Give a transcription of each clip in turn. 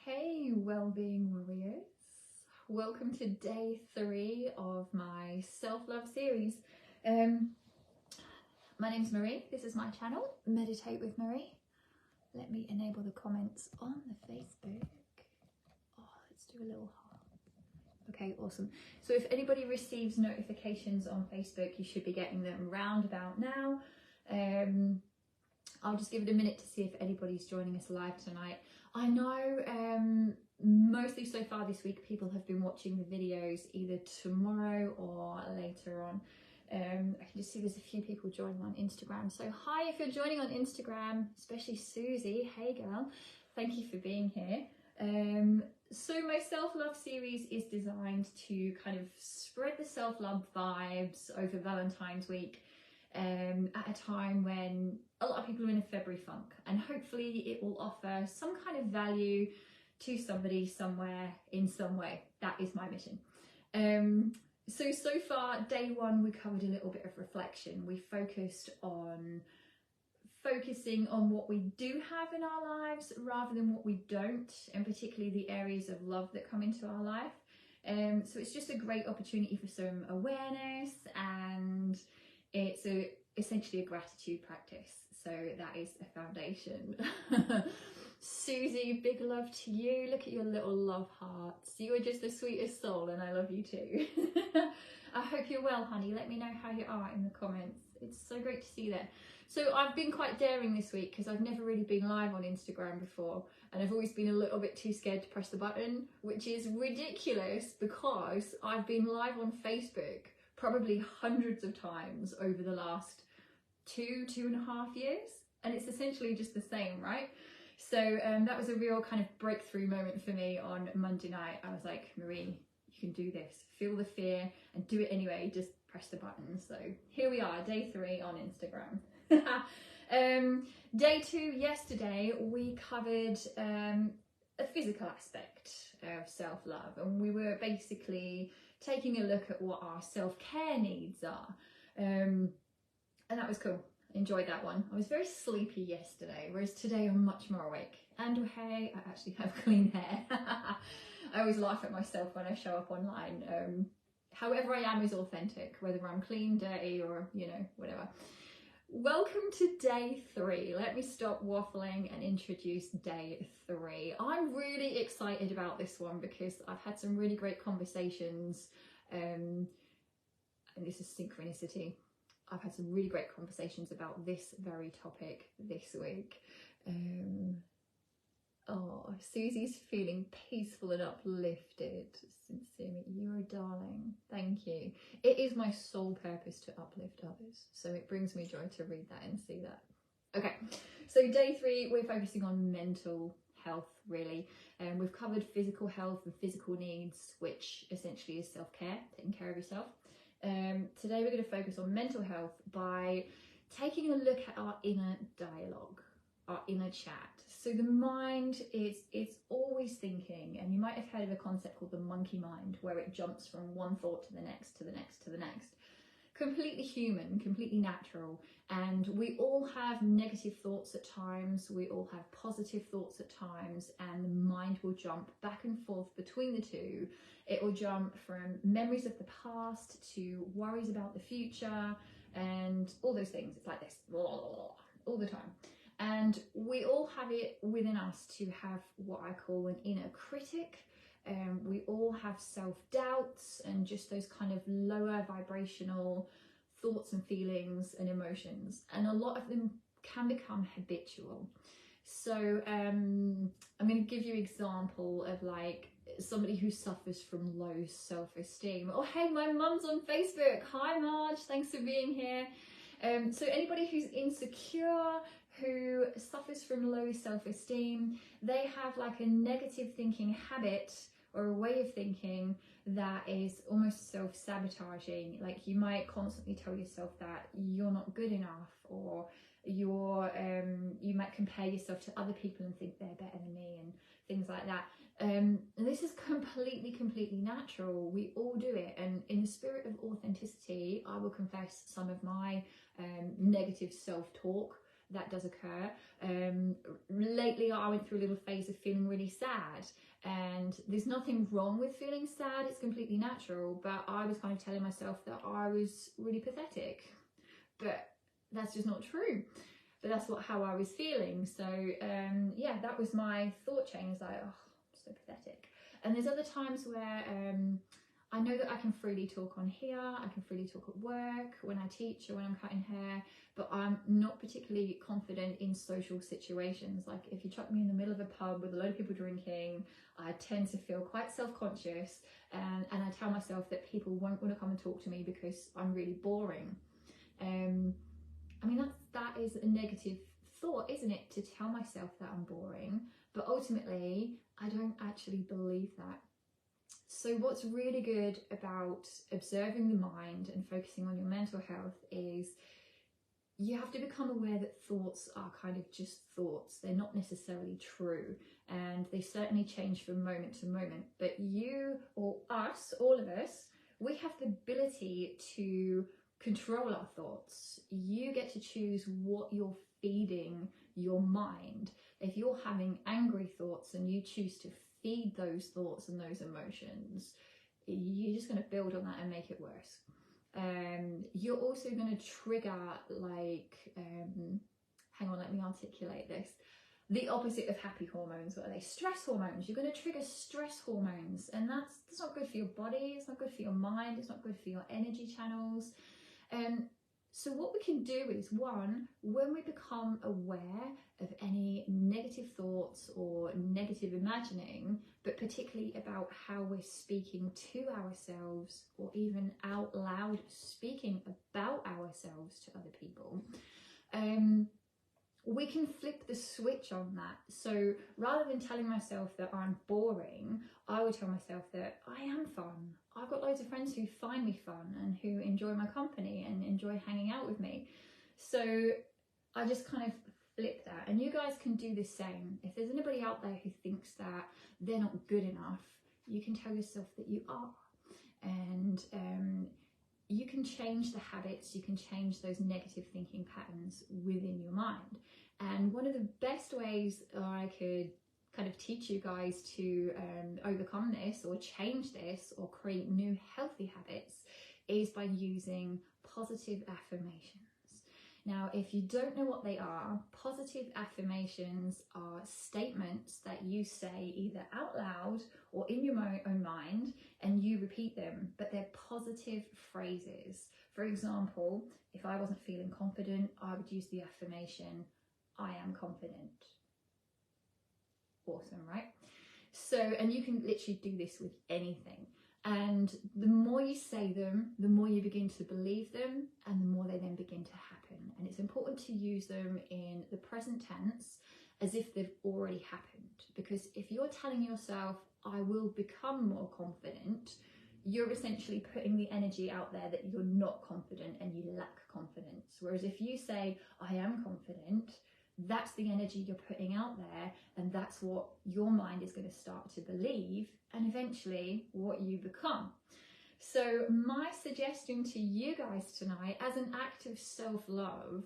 Hey wellbeing warriors, welcome to day 3 of my self-love series. My name's Marie, this is my channel, Meditate with Marie. Let me enable the comments on the Facebook. Oh, let's do a little heart. Okay, awesome. So if anybody receives notifications on Facebook, you should be getting them round about now. I'll just give it a minute to see if anybody's joining us live tonight. I know mostly so far this week people have been watching the videos either tomorrow or later on. I can just see there's a few people joining on Instagram. So hi if you're joining on Instagram, especially Susie. Hey girl, thank you for being here. So my self-love series is designed to kind of spread the self-love vibes over Valentine's week. At a time when a lot of people are in a February funk, and hopefully it will offer some kind of value to somebody somewhere in some way. That is my mission. So far, day 1, we covered a little bit of reflection. We focused on focusing on what we do have in our lives rather than what we don't, and particularly the areas of love that come into our life. So it's just a great opportunity for some awareness, and it's essentially a gratitude practice. So that is a foundation. Susie, big love to you. Look at your little love hearts. You are just the sweetest soul, and I love you too. I hope you're well, honey. Let me know how you are in the comments. It's so great to see that. So I've been quite daring this week because I've never really been live on Instagram before, and I've always been a little bit too scared to press the button, which is ridiculous because I've been live on Facebook probably hundreds of times over the last 2.5 years, and it's essentially just the same, right? So that was a real kind of breakthrough moment for me on Monday night. I was like, Marie, you can do this. Feel the fear and do it anyway. Just press the button. So here we are, day 3 on Instagram. Day 2 yesterday, we covered a physical aspect of self-love, and we were basically taking a look at what our self-care needs are, and that was cool. Enjoyed that one. I was very sleepy yesterday, whereas today I'm much more awake. And hey, I actually have clean hair. I always laugh at myself when I show up online. However I am is authentic, whether I'm clean, dirty, or whatever. Welcome to day 3. Let me stop waffling and introduce day 3. I'm really excited about this one because I've had some really great conversations, and this is synchronicity. I've had some really great conversations about this very topic this week. Oh, Susie's feeling peaceful and uplifted. Sincerely, you're a darling. Thank you. It is my sole purpose to uplift others, so it brings me joy to read that and see that. Okay, so day 3, we're focusing on mental health, really. We've covered physical health and physical needs, which essentially is self-care, taking care of yourself. Today we're going to focus on mental health by taking a look at our inner dialogue, our inner chat. So the mind it's always thinking, and you might have heard of a concept called the monkey mind, where it jumps from one thought to the next, to the next, to the next. Completely human, completely natural, and we all have negative thoughts at times, we all have positive thoughts at times, and the mind will jump back and forth between the two. It will jump from memories of the past to worries about the future and all those things. It's like this all the time. And we all have it within us to have what I call an inner critic. We all have self-doubts and just those kind of lower vibrational thoughts and feelings and emotions. And a lot of them can become habitual. So I'm going to give you an example of like somebody who suffers from low self-esteem. Oh, hey, my mum's on Facebook. Hi, Marge. Thanks for being here. So anybody who's insecure, who suffers from low self-esteem, they have like a negative thinking habit or a way of thinking that is almost self-sabotaging. Like you might constantly tell yourself that you're not good enough, or you might compare yourself to other people and think they're better than me and things like that. And this is completely natural. We all do it, and in the spirit of authenticity, I will confess some of my negative self-talk that does occur. Lately I went through a little phase of feeling really sad, and there's nothing wrong with feeling sad, it's completely natural, but I was kind of telling myself that I was really pathetic, but that's just not true. But that's how I was feeling. So yeah, that was my thought chain, is like, oh, I'm so pathetic. And there's other times where I know that I can freely talk on here, I can freely talk at work, when I teach or when I'm cutting hair, but I'm not particularly confident in social situations. Like if you chuck me in the middle of a pub with a load of people drinking, I tend to feel quite self-conscious, and I tell myself that people won't want to come and talk to me because I'm really boring. I mean, that is a negative thought, isn't it, to tell myself that I'm boring, but ultimately I don't actually believe that. So what's really good about observing the mind and focusing on your mental health is you have to become aware that thoughts are kind of just thoughts. They're not necessarily true, and they certainly change from moment to moment. But you, or us, all of us, we have the ability to control our thoughts. You get to choose what you're feeding your mind. If you're having angry thoughts and you choose to feed those thoughts and those emotions, you're just going to build on that and make it worse. You're also going to trigger, like, hang on, let me articulate this. The opposite of happy hormones. What are they? Stress hormones. You're going to trigger stress hormones, and that's not good for your body. It's not good for your mind. It's not good for your energy channels. So what we can do is, one, when we become aware of any negative thoughts or negative imagining, but particularly about how we're speaking to ourselves, or even out loud speaking about ourselves to other people, we can flip the switch on that. So rather than telling myself that I'm boring, I would tell myself that I am fun. I've got loads of friends who find me fun and who enjoy my company and enjoy hanging out with me. So I just kind of flip that. And you guys can do the same. If there's anybody out there who thinks that they're not good enough, you can tell yourself that you are. And you can change the habits, you can change those negative thinking patterns within your mind. And one of the best ways I could kind of teach you guys to overcome this or change this or create new healthy habits is by using positive affirmations. Now, if you don't know what they are, positive affirmations are statements that you say either out loud or in your own mind, and you repeat them, but they're positive phrases. For example, if I wasn't feeling confident, I would use the affirmation, I am confident. Awesome, right? So, and you can literally do this with anything. And the more you say them, the more you begin to believe them, and the more they then begin to happen. And it's important to use them in the present tense as if they've already happened. Because if you're telling yourself, I will become more confident, you're essentially putting the energy out there that you're not confident and you lack confidence. Whereas if you say, I am confident, that's the energy you're putting out there, and that's what your mind is going to start to believe, and eventually what you become. So my suggestion to you guys tonight, as an act of self-love,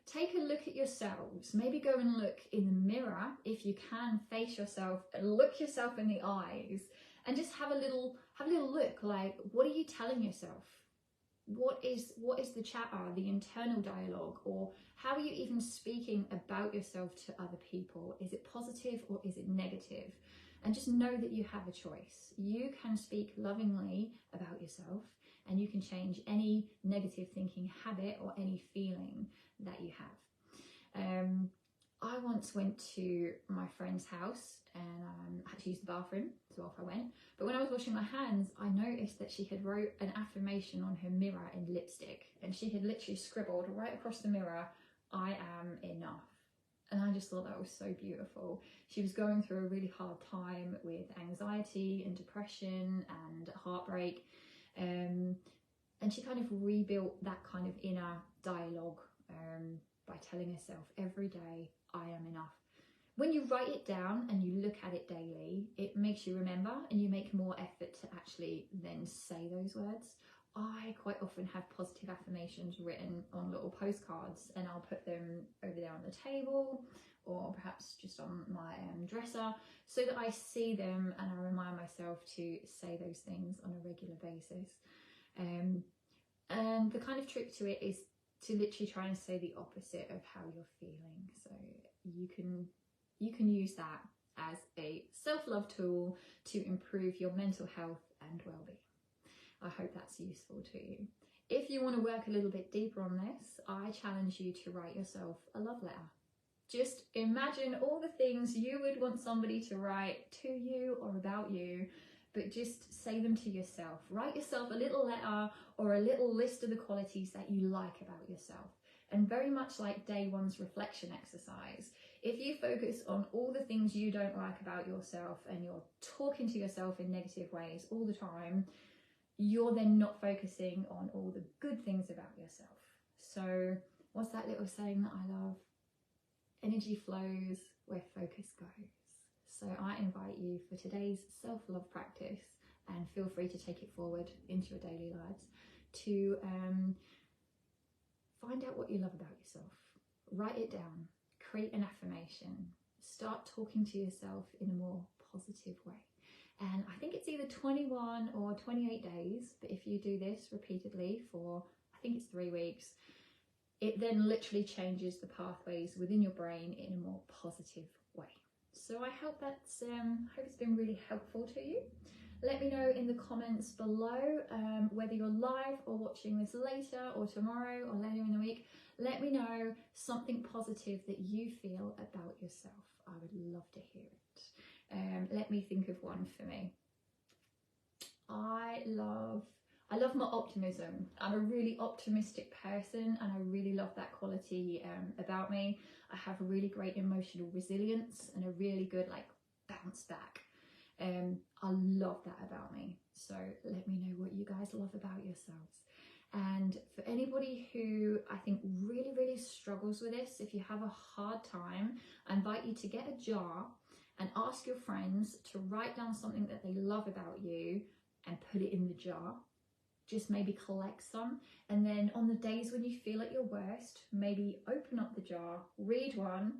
take a look at yourselves. Maybe go and look in the mirror, if you can, face yourself and look yourself in the eyes, and just have a little look. Like, what are you telling yourself? What is the chatter, the internal dialogue, or how are you even speaking about yourself to other people? Is it positive or is it negative? And just know that you have a choice. You can speak lovingly about yourself, and you can change any negative thinking habit or any feeling that you have. I once went to my friend's house and I had to use the bathroom, so off I went. But when I was washing my hands, I noticed that she had wrote an affirmation on her mirror in lipstick, and she had literally scribbled right across the mirror, I am enough. And I just thought that was so beautiful. She was going through a really hard time with anxiety and depression and heartbreak. And she kind of rebuilt that kind of inner dialogue by telling herself every day, I am enough. When you write it down and you look at it daily, it makes you remember, and you make more effort to actually then say those words. I quite often have positive affirmations written on little postcards, and I'll put them over there on the table, or perhaps just on my dresser, so that I see them and I remind myself to say those things on a regular basis. And the kind of trick to it is to literally try and say the opposite of how you're feeling. So you can use that as a self-love tool to improve your mental health and well-being. I hope that's useful to you. If you want to work a little bit deeper on this, I challenge you to write yourself a love letter. Just imagine all the things you would want somebody to write to you or about you, but just say them to yourself. Write yourself a little letter or a little list of the qualities that you like about yourself. And very much like day one's reflection exercise, if you focus on all the things you don't like about yourself and you're talking to yourself in negative ways all the time, you're then not focusing on all the good things about yourself. So what's that little saying that I love? Energy flows where focus goes. So I invite you for today's self-love practice, and feel free to take it forward into your daily lives, to find out what you love about yourself. Write it down. Create an affirmation. Start talking to yourself in a more positive way. And I think it's either 21 or 28 days, but if you do this repeatedly for, I think it's 3 weeks, it then literally changes the pathways within your brain in a more positive way. So I hope that's hope it's been really helpful to you. Let me know in the comments below whether you're live or watching this later or tomorrow or later in the week. Let me know something positive that you feel about yourself. I would love to hear it. Let me think of one for me. I love my optimism. I'm a really optimistic person, and I really love that quality about me. I have a really great emotional resilience and a really good bounce back. I love that about me. So let me know what you guys love about yourselves. And for anybody who I think really struggles with this, if you have a hard time, I invite you to get a jar and ask your friends to write down something that they love about you and put it in the jar. Just maybe collect some, and then on the days when you feel at your worst, maybe open up the jar, read one,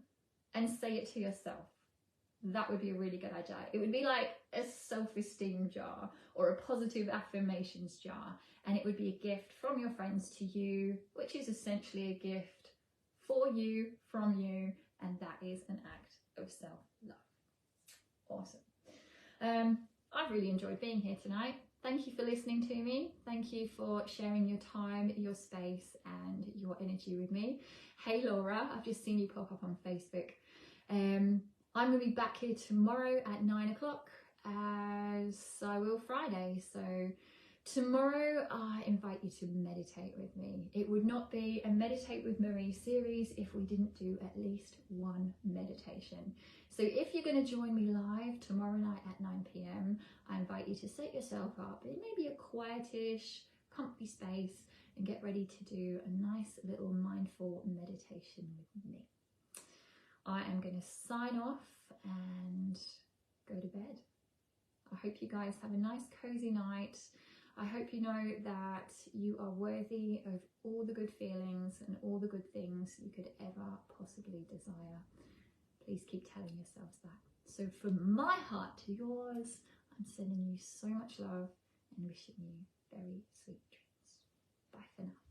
and say it to yourself. That would be a really good idea. It would be like a self-esteem jar or a positive affirmations jar, and it would be a gift from your friends to you, which is essentially a gift for you, from you, and that is an act of self-love. Awesome. I've really enjoyed being here tonight. Thank you for listening to me. Thank you for sharing your time, your space, and your energy with me. Hey Laura, I've just seen you pop up on Facebook. I'm going to be back here tomorrow at 9 o'clock, as I will Friday. So tomorrow I invite you to meditate with me. It would not be a Meditate with Marie series if we didn't do at least one meditation. So if you're going to join me live tomorrow night at 9 p.m, I invite you to set yourself up in maybe a quietish, comfy space and get ready to do a nice little mindful meditation with me. I am going to sign off and go to bed. I hope you guys have a nice cozy night. I hope you know that you are worthy of all the good feelings and all the good things you could ever possibly desire. Please keep telling yourselves that. So from my heart to yours, I'm sending you so much love and wishing you very sweet dreams. Bye for now.